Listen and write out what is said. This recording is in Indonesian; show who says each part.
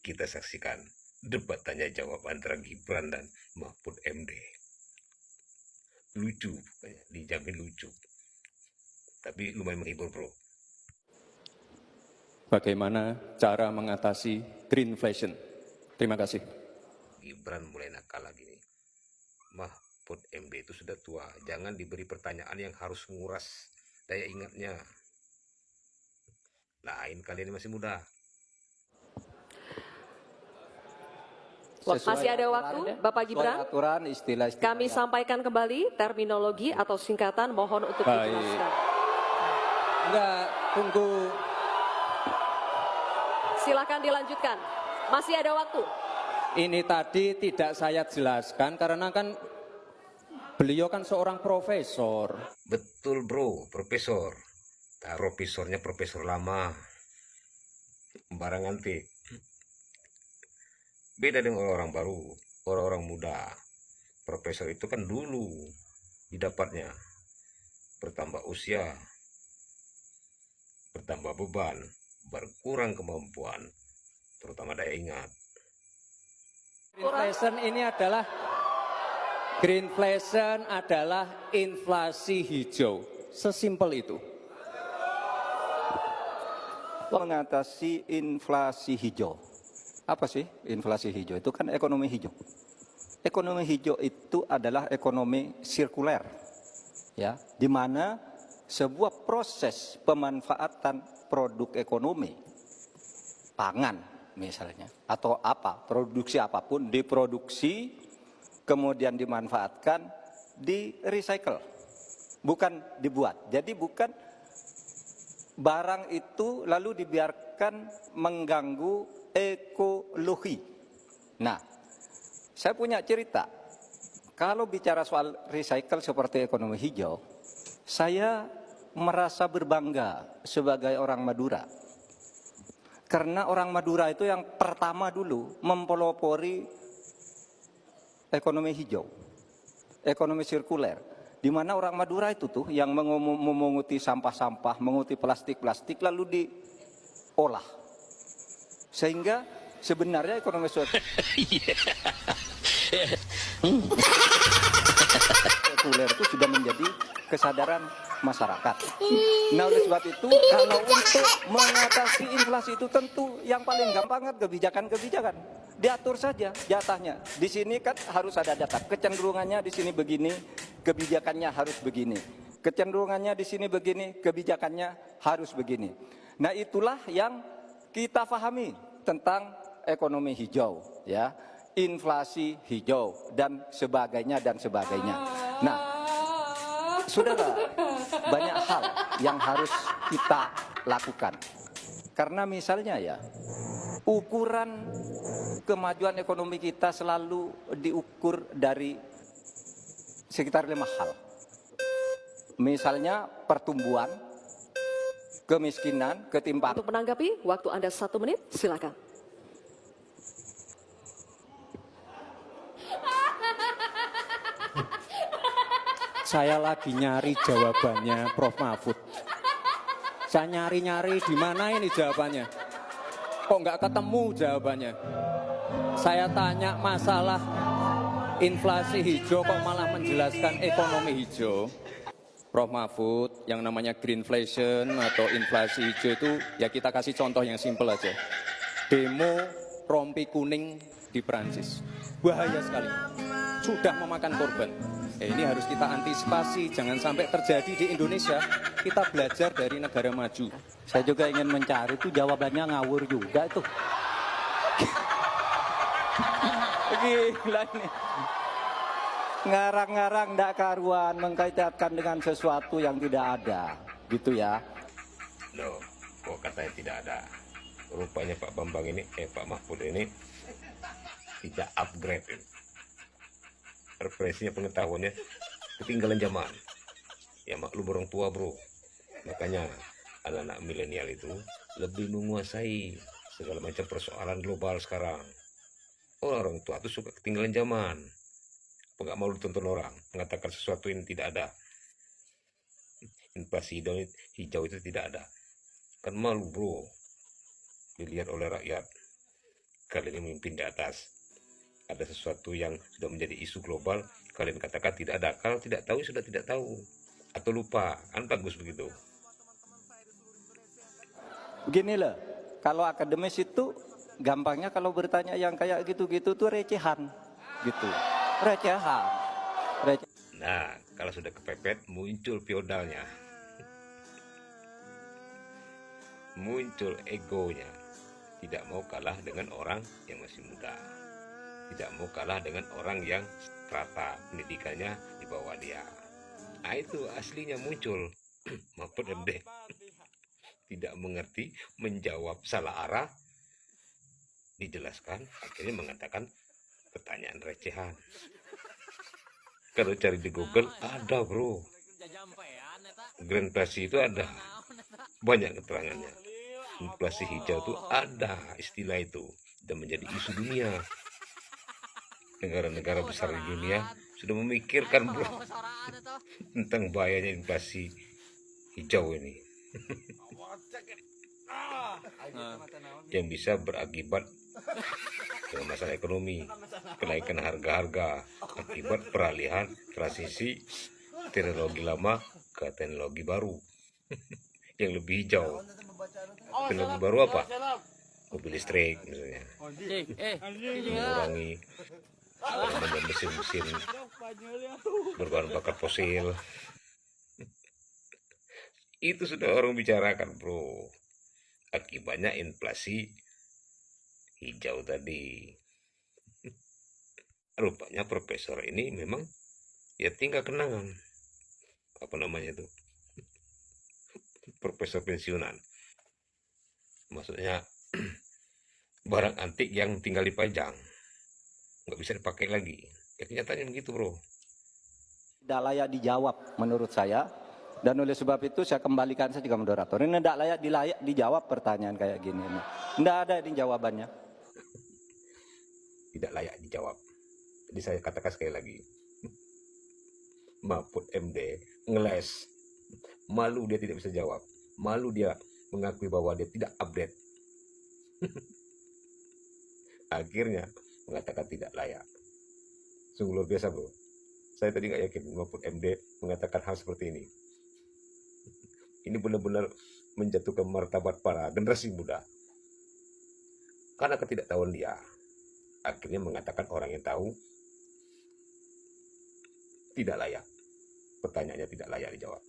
Speaker 1: Kita saksikan debat tanya jawab antara Gibran dan Mahfud MD. Lucu, dijamin lucu. Tapi lumayan menghibur, bro.
Speaker 2: Bagaimana cara mengatasi greenflation? Terima kasih.
Speaker 1: Gibran mulai nakal lagi nih. Mahfud MD itu sudah tua, jangan diberi pertanyaan yang harus menguras daya ingatnya. Lain kalian masih muda.
Speaker 3: Masih ada waktu, Bapak Gibran.
Speaker 4: Aturan, istilah.
Speaker 3: Kami sampaikan kembali terminologi atau singkatan, mohon untuk dijelaskan.
Speaker 4: Enggak, tunggu.
Speaker 3: Silakan dilanjutkan. Masih ada waktu.
Speaker 4: Ini tadi tidak saya jelaskan karena kan beliau kan seorang profesor.
Speaker 1: Betul, bro, profesor. Taruh profesornya profesor lama. Barang antik. Beda dengan orang-orang baru, orang-orang muda. Profesor itu kan dulu didapatnya. Bertambah usia, bertambah beban, berkurang kemampuan, terutama daya ingat.
Speaker 4: Greenflation adalah inflasi hijau. Sesimpel itu. Mengatasi inflasi hijau. Apa sih inflasi hijau? Itu kan ekonomi hijau. Ekonomi hijau itu adalah ekonomi sirkuler, ya, di mana sebuah proses pemanfaatan produk ekonomi, pangan misalnya, atau apa, produksi apapun diproduksi, kemudian dimanfaatkan, di recycle, bukan dibuat. Jadi bukan barang itu lalu dibiarkan mengganggu ekologi. Nah, saya punya cerita. Kalau bicara soal recycle seperti ekonomi hijau, saya merasa berbangga sebagai orang Madura. Karena orang Madura itu yang pertama dulu mempelopori ekonomi hijau, ekonomi sirkuler. Di mana orang Madura itu tuh yang memunguti sampah-sampah, menguti plastik-plastik lalu diolah. Sehingga sebenarnya ekonomi sirkuler itu sudah menjadi kesadaran masyarakat. Nah, oleh sebab itu, kalau untuk mengatasi inflasi itu tentu yang paling gampang kan kebijakan-kebijakan. Diatur saja jatahnya. Di sini kan harus ada data. Kecenderungannya di sini begini, kebijakannya harus begini. Kecenderungannya di sini begini, kebijakannya harus begini. Nah, itulah yang kita pahami tentang ekonomi hijau, ya, inflasi hijau dan sebagainya dan sebagainya. Nah, saudara, banyak hal yang harus kita lakukan. Karena misalnya ya, ukuran kemajuan ekonomi kita selalu diukur dari sekitar 5 hal. Misalnya pertumbuhan, kemiskinan, ketimpangan.
Speaker 3: Untuk menanggapi, waktu Anda 1 menit, silakan.
Speaker 4: Saya lagi nyari jawabannya Prof. Mahfud. Saya nyari-nyari di mana ini jawabannya. Kok nggak ketemu jawabannya. Saya tanya masalah inflasi hijau kok malah menjelaskan ekonomi hijau. Prof. Mahfud, yang namanya greenflation atau inflasi hijau itu ya kita kasih contoh yang simpel aja. Demo rompi kuning di Perancis. Bahaya sekali. Sudah memakan korban. Ini harus kita antisipasi, jangan sampai terjadi di Indonesia. Kita belajar dari negara maju.
Speaker 5: Saya juga ingin mencari itu jawabannya ngawur juga itu.
Speaker 4: Gila nih. Ngarang-ngarang ndak karuan, mengkaitkan dengan sesuatu yang tidak ada, gitu ya.
Speaker 1: Loh, kok katanya tidak ada? Rupanya Pak Bambang ini, Pak Mahfud ini tidak upgrade ini. Referensinya, pengetahuannya ketinggalan zaman. Ya maklum orang tua, bro. Makanya anak-anak milenial itu lebih menguasai segala macam persoalan global sekarang. Orang tua itu suka ketinggalan zaman. Nggak mau ditonton orang, mengatakan sesuatu yang tidak ada. Inflasi hijau itu tidak ada. Kan malu, bro, dilihat oleh rakyat. kalian yang memimpin di atas. Ada sesuatu yang sudah menjadi isu global, kalian katakan tidak ada. Kalau tidak tahu, sudah tidak tahu. Atau lupa, kan bagus begitu.
Speaker 4: Beginilah, kalau akademis itu gampangnya kalau bertanya yang kayak gitu-gitu tuh recehan, gitu. Recehan.
Speaker 1: Nah, kalau sudah kepepet, muncul feodalnya. Muncul egonya. Tidak mau kalah dengan orang yang masih muda. Tidak mau kalah dengan orang yang strata pendidikannya di bawah dia. Nah, itu aslinya muncul. Mahfud MD tidak mengerti, menjawab salah arah, dijelaskan, akhirnya mengatakan pertanyaan recehan. Kalau cari di Google, ada bro. Grand Inflasi itu ada. Banyak keterangannya. Inflasi hijau itu ada istilah itu. Dan menjadi isu dunia. Negara-negara besar di dunia sudah memikirkan bro tentang bahayanya inflasi hijau ini. Yang bisa berakibat dengan masalah ekonomi, kenaikan harga-harga akibat peralihan transisi teknologi lama ke teknologi baru yang lebih hijau. Teknologi baru apa? Mobil listrik misalnya, mengurangi mesin-mesin berbahan bakar fosil. Itu sudah orang bicarakan bro. Akibatnya inflasi hijau tadi. Rupanya profesor ini memang ya tinggal kenangan. Apa namanya itu? Profesor pensiunan. Maksudnya barang antik yang tinggal dipajang. Nggak bisa dipakai lagi. Ya, kenyataannya begitu bro.
Speaker 4: Tidak layak dijawab menurut saya. Dan oleh sebab itu saya kembalikan saja ke moderator. Ini tidak layak dijawab pertanyaan kayak gini. Tidak ada ini jawabannya.
Speaker 1: Tidak layak dijawab. Jadi saya katakan sekali lagi. Mahfud MD ngeles. Malu dia tidak bisa jawab. Malu dia mengakui bahwa dia tidak update. Akhirnya mengatakan tidak layak. Sungguh luar biasa bro. Saya tadi nggak yakin Mahfud MD mengatakan hal seperti ini. Ini benar-benar menjatuhkan martabat para generasi muda. Karena ketidaktahuan dia, akhirnya mengatakan orang yang tahu tidak layak. Pertanyaannya tidak layak dijawab.